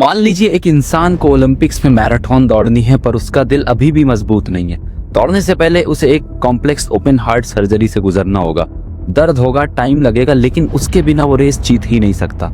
मान लीजिए एक इंसान को ओलंपिक्स में मैराथन दौड़नी है, पर उसका दिल अभी भी मजबूत नहीं है। दौड़ने से पहले उसे एक कॉम्प्लेक्स ओपन हार्ट सर्जरी से गुजरना होगा। दर्द होगा, टाइम लगेगा, लेकिन उसके बिना वो रेस जीत ही नहीं सकता।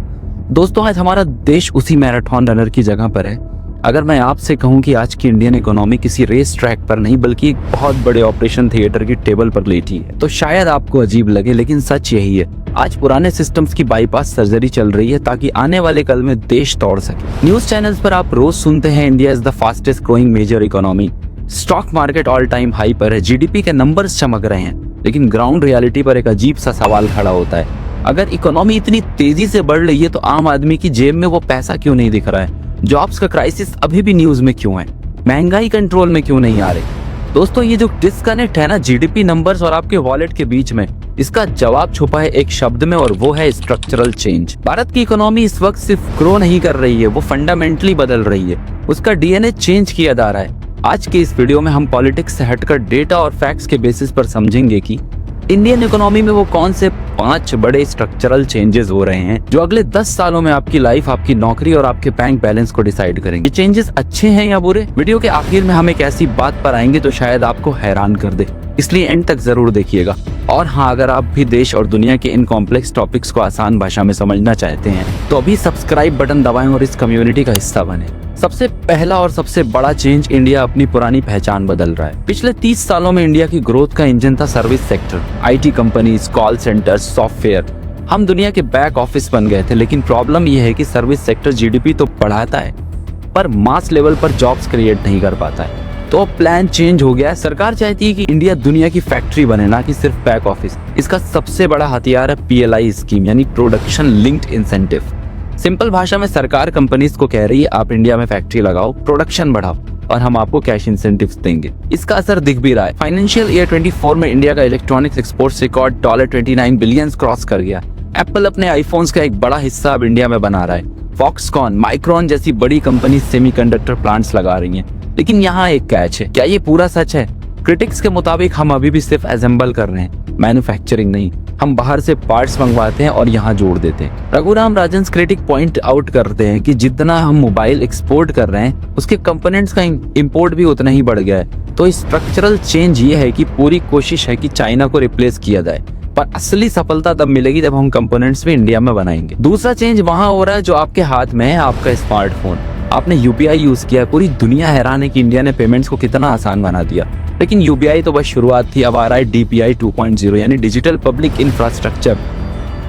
दोस्तों, आज हमारा देश उसी मैराथन रनर की जगह पर है। अगर मैं आपसे कहूं कि आज की इंडियन इकोनॉमी किसी रेस ट्रैक पर नहीं बल्कि एक बहुत बड़े ऑपरेशन थिएटर की टेबल पर लेटी है, तो शायद आपको अजीब लगे, लेकिन सच यही है। आज पुराने सिस्टम्स की बाईपास सर्जरी चल रही है ताकि आने वाले कल में देश दौड़ सके। न्यूज चैनल्स पर आप रोज सुनते हैं India is the fastest growing major economy, stock market all time high पर है, जीडीपी के नंबर्स चमक रहे हैं, लेकिन ग्राउंड रियलिटी पर एक अजीब सा सवाल खड़ा होता है। अगर इकोनॉमी इतनी तेजी से बढ़ रही है तो आम आदमी की जेब में वो पैसा क्यों नहीं दिख रहा है? जॉब्स का क्राइसिस अभी भी न्यूज में क्यों है? महंगाई कंट्रोल में क्यों नहीं आ रही? दोस्तों, ये जो डिस्कनेक्ट है ना जीडीपी नंबर्स और आपके वॉलेट के बीच में, इसका जवाब छुपा है एक शब्द में, और वो है स्ट्रक्चरल चेंज। भारत की इकोनॉमी इस वक्त सिर्फ ग्रो नहीं कर रही है, वो फंडामेंटली बदल रही है। उसका डीएनए चेंज किया जा रहा है। आज के इस वीडियो में हम पॉलिटिक्स से हटकर डेटा और फैक्ट्स के बेसिस पर समझेंगे कि इंडियन इकोनॉमी में वो कौन से 5 बड़े स्ट्रक्चरल चेंजेस हो रहे हैं जो अगले 10 सालों में आपकी लाइफ, आपकी नौकरी और आपके बैंक बैलेंस को डिसाइड करेंगे। ये चेंजेस अच्छे हैं या बुरे? वीडियो के आखिर में हम एक ऐसी बात पर आएंगे तो शायद आपको हैरान कर दे, इसलिए एंड तक जरूर देखिएगा। और हाँ, अगर आप भी देश और दुनिया के इन कॉम्प्लेक्स टॉपिक्स को आसान भाषा में समझना चाहते हैं तो अभी सब्सक्राइब बटन दबाएं और इस कम्युनिटी का हिस्सा बने। सबसे पहला और सबसे बड़ा चेंज, इंडिया अपनी पुरानी पहचान बदल रहा है। पिछले 30 सालों में इंडिया की ग्रोथ का इंजन था service sector, IT companies, call centre, software. हम दुनिया के बैक ऑफिस बन गए थे, लेकिन प्रॉब्लम यह है कि सर्विस सेक्टर जीडीपी तो बढ़ाता है पर मास लेवल पर जॉब्स क्रिएट नहीं कर पाता है। तो प्लान चेंज हो गया है। सरकार चाहती है कि इंडिया दुनिया की फैक्ट्री बने, ना कि सिर्फ बैक ऑफिस। इसका सबसे बड़ा हथियार है पीएलआई स्कीम, यानी प्रोडक्शन लिंक्ड इंसेंटिव। सिंपल भाषा में सरकार कंपनीज को कह रही है आप इंडिया में फैक्ट्री लगाओ, प्रोडक्शन बढ़ाओ और हम आपको कैश इंसेंटिव्स देंगे। इसका असर दिख भी रहा है। फाइनेंशियल ईयर 24 में इंडिया का electronics exports record $29 billion cross कर गया। एप्पल अपने आईफोन्स का एक बड़ा हिस्सा अब इंडिया में बना रहा है। फॉक्सकॉन, माइक्रोन जैसी बड़ी कंपनी सेमीकंडक्टर प्लांट्स लगा रही हैं। लेकिन यहाँ एक कैच है। क्या ये पूरा सच है? क्रिटिक्स के मुताबिक हम अभी भी सिर्फ असेंबल कर रहे हैं, मैन्युफैक्चरिंग नहीं। हम बाहर से पार्ट्स मंगवाते हैं और यहाँ जोड़ देते हैं। Raghuram Rajan critic point out करते हैं कि जितना हम मोबाइल एक्सपोर्ट कर रहे हैं उसके कंपोनेंट्स का इंपोर्ट भी उतना ही बढ़ गया है। तो स्ट्रक्चरल चेंज ये है कि पूरी कोशिश है कि चाइना को रिप्लेस किया जाए, पर असली सफलता तब मिलेगी जब हम कंपोनेंट्स भी इंडिया में बनाएंगे। दूसरा चेंज वहाँ हो रहा है जो आपके हाथ में है, आपका स्मार्टफोन। आपने यूपीआई यूज किया है, पूरी दुनिया हैरान है कि इंडिया ने पेमेंट्स को कितना आसान बना दिया। लेकिन यूपीआई तो बस शुरुआत थी, अब आ रहा है डीपीआई 2.0 यानी डिजिटल पब्लिक इंफ्रास्ट्रक्चर।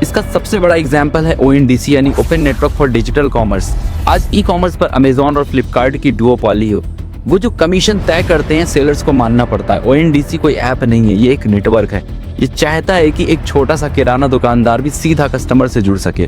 इसका सबसे बड़ा एग्जांपल है ओएनडीसी यानी open network for digital commerce. आज ई कॉमर्स पर अमेजॉन और फ्लिपकार्ट की डुओपॉली हो। वो जो कमीशन तय करते हैं सेलर्स को मानना पड़ता है। ओएनडीसी कोई ऐप नहीं है, ये एक नेटवर्क है। ये चाहता है कि एक छोटा सा किराना दुकानदार भी सीधा कस्टमर से जुड़ सके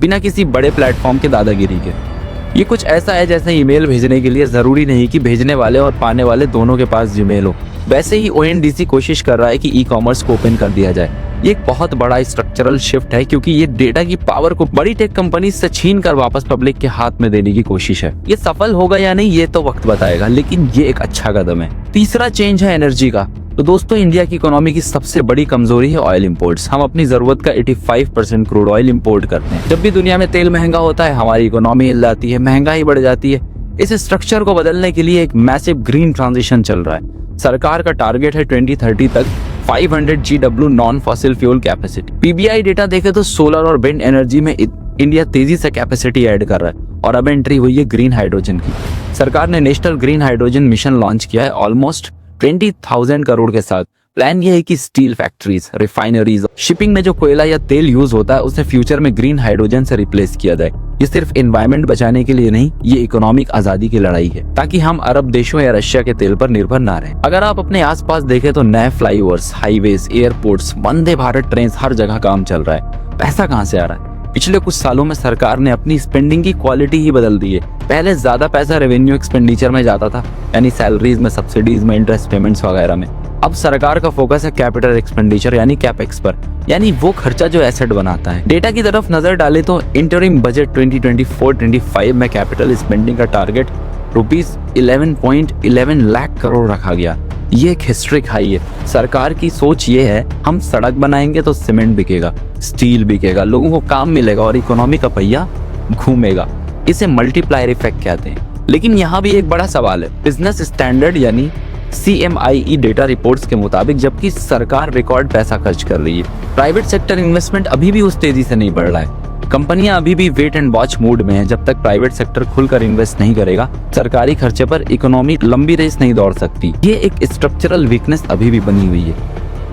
बिना किसी बड़े प्लेटफॉर्म के दादागिरी के। ये कुछ ऐसा है जैसे ईमेल भेजने के लिए जरूरी नहीं कि भेजने वाले और पाने वाले दोनों के पास जीमेल हो, वैसे ही ओएनडीसी कोशिश कर रहा है कि ई कॉमर्स को ओपन कर दिया जाए। ये एक बहुत बड़ा स्ट्रक्चरल शिफ्ट है क्योंकि ये डेटा की पावर को बड़ी टेक कंपनी से छीन कर वापस पब्लिक के हाथ में देने की कोशिश है। ये सफल होगा या नहीं ये तो वक्त बताएगा, लेकिन ये एक अच्छा कदम है। तीसरा चेंज है एनर्जी का। तो दोस्तों, इंडिया की इकोनॉमी की सबसे बड़ी कमजोरी है ऑयल इंपोर्ट्स। हम अपनी जरूरत का 85% क्रूड ऑयल इंपोर्ट करते हैं। जब भी दुनिया में तेल महंगा होता है हमारी इकोनॉमी हिल जाती है, महंगाई बढ़ जाती है। इस स्ट्रक्चर को बदलने के लिए एक मैसिव ग्रीन ट्रांजिशन चल रहा है। सरकार का टारगेट है 2030 तक 500 GW non fossil fuel capacity. PBI data देखे तो सोलर और विंड एनर्जी में इंडिया तेजी से कैपेसिटी ऐड कर रहा है और अब एंट्री हुई है ग्रीन हाइड्रोजन की। सरकार ने national green hydrogen mission launch किया है ऑलमोस्ट 20,000 करोड़ के साथ। प्लान ये है कि स्टील फैक्ट्रीज, रिफाइनरीज, शिपिंग में जो कोयला या तेल यूज होता है उसे फ्यूचर में ग्रीन हाइड्रोजन से रिप्लेस किया जाए। ये सिर्फ एनवायरनमेंट बचाने के लिए नहीं, ये इकोनॉमिक आजादी की लड़ाई है ताकि हम अरब देशों या रशिया के तेल पर निर्भर ना रहें। अगर आप अपने आसपास देखें तो नए flyovers, highways, airports, Vande Bharat train, हर जगह काम चल रहा है। पैसा कहाँ से आ रहा है? पिछले कुछ सालों में सरकार ने अपनी स्पेंडिंग की क्वालिटी ही बदल दी है। पहले ज्यादा पैसा रेवेन्यू एक्सपेंडिचर में जाता था, यानी सैलरीज में, सब्सिडीज में, इंटरेस्ट पेमेंट्स वगैरह में। अब सरकार का फोकस है कैपिटल एक्सपेंडिचर यानी कैपेक्स पर, यानी वो खर्चा जो एसेट बनाता है। डेटा की तरफ नजर डाले तो इंटरिम बजट 2024-25 में कैपिटल स्पेंडिंग का टारगेट ₹11.11 लाख करोड़ रखा गया। ये एक हिस्ट्रिक हाई है। सरकार की सोच ये है हम सड़क बनाएंगे तो सीमेंट बिकेगा, स्टील बिकेगा, लोगों को काम मिलेगा और इकोनॉमी का पहिया घूमेगा। इसे मल्टीप्लायर इफेक्ट कहते हैं। लेकिन यहाँ भी एक बड़ा सवाल है। बिजनेस स्टैंडर्ड यानी CMIE डेटा रिपोर्ट्स के मुताबिक जबकि सरकार रिकॉर्ड पैसा खर्च कर रही है, प्राइवेट सेक्टर इन्वेस्टमेंट अभी भी उस तेजी से नहीं बढ़ रहा है। कंपनियां अभी भी वेट एंड वॉच मूड में हैं। जब तक प्राइवेट सेक्टर खुलकर इन्वेस्ट नहीं करेगा, सरकारी खर्चे पर इकोनॉमी लंबी रेस नहीं दौड़ सकती। ये एक स्ट्रक्चरल वीकनेस अभी भी बनी हुई है।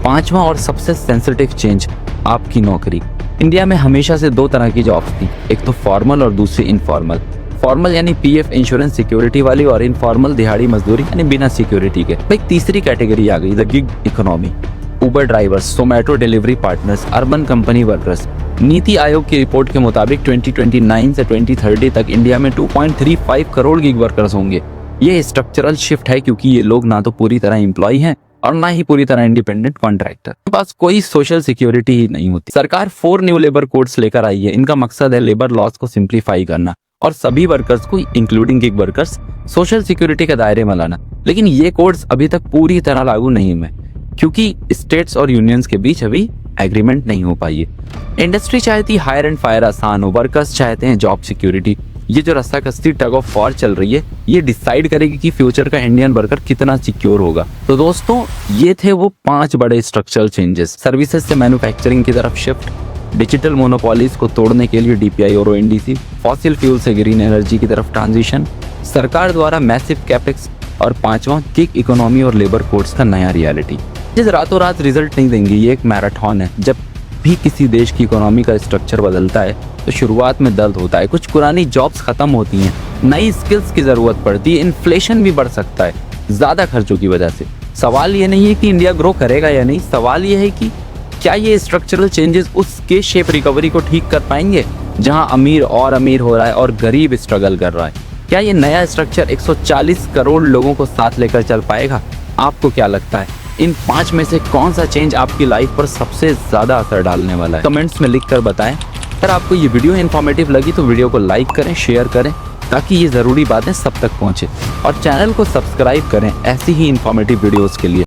पांचवा और सबसे सेंसिटिव चेंज, आपकी नौकरी। इंडिया में हमेशा से दो तरह की जॉब्स थी, एक तो फॉर्मल और दूसरी इनफॉर्मल। फॉर्मल यानी PF इंश्योरेंस सिक्योरिटी वाली, और इनफॉर्मल दिहाड़ी मजदूरी यानी बिना सिक्योरिटी के। एक तीसरी कैटेगरी आ गई, the gig economy. Uber drivers, Zomato delivery partners, urban company workers. NITI Aayog की रिपोर्ट के मुताबिक 2029 से 2030 तक इंडिया में 2.35 करोड़ गिग वर्कर्स होंगे। ये स्ट्रक्चरल शिफ्ट है क्योंकि ये लोग ना तो पूरी तरह एम्प्लॉय हैं और ना ही पूरी तरह इंडिपेंडेंट कॉन्ट्रैक्टर। के पास कोई सोशल सिक्योरिटी ही नहीं होती। सरकार 4 न्यू लेबर कोड्स लेकर आई है। इनका मकसद है लेबर लॉस को सिंप्लीफाई करना और सभी वर्कर्स को including gig workers social security के दायरे में लाना। लेकिन ये कोड्स अभी तक पूरी तरह लागू नहीं हुए क्योंकि स्टेट्स और यूनियंस के बीच अभी एग्रीमेंट नहीं हो पाई है। इंडस्ट्री चाहती हायर एंड फायर आसान हो, वर्कर्स चाहते हैं जॉब सिक्योरिटी। ये जो रस्साकस्सी टग ऑफ वॉर चल रही है, ये डिसाइड करेगी कि फ्यूचर का इंडियन वर्कर कितना सिक्योर होगा। तो दोस्तों, ये थे वो 5 बड़े स्ट्रक्चरल चेंजेस। सर्विसेज से मैन्युफैक्चरिंग की तरफ शिफ्ट, डिजिटल मोनोपोलीज को तोड़ने के लिए DPI और ONDC, फॉसिल फ्यूल से ग्रीन एनर्जी की तरफ ट्रांजिशन, सरकार द्वारा मैसिव कैपेक्स, और 5वां गिग इकोनॉमी और लेबर कोड्स का नया रियलिटी। जिस रातों रात रिजल्ट नहीं देंगे, ये एक मैराथन है। जब भी किसी देश की इकोनॉमी का स्ट्रक्चर बदलता है तो शुरुआत में दर्द होता है, कुछ पुरानी जॉब्स खत्म होती हैं, नई स्किल्स की जरूरत पड़ती है, इन्फ्लेशन भी बढ़ सकता है ज्यादा खर्चों की वजह से। सवाल ये नहीं है कि इंडिया ग्रो करेगा या नहीं, सवाल ये है कि क्या ये स्ट्रक्चरल चेंजेस उस के शेप रिकवरी को ठीक कर पाएंगे जहां अमीर और अमीर हो रहा है और गरीब स्ट्रगल कर रहा है। क्या ये नया स्ट्रक्चर 140 करोड़ लोगों को साथ लेकर चल पाएगा? आपको क्या लगता है इन 5 में से कौन सा चेंज आपकी लाइफ पर सबसे ज्यादा असर डालने वाला है? कमेंट्स में लिखकर बताएं। अगर आपको ये वीडियो इन्फॉर्मेटिव लगी तो वीडियो को लाइक करें, शेयर करें ताकि ये जरूरी बातें सब तक पहुंचे, और चैनल को सब्सक्राइब करें ऐसी ही इन्फॉर्मेटिव वीडियोस के लिए।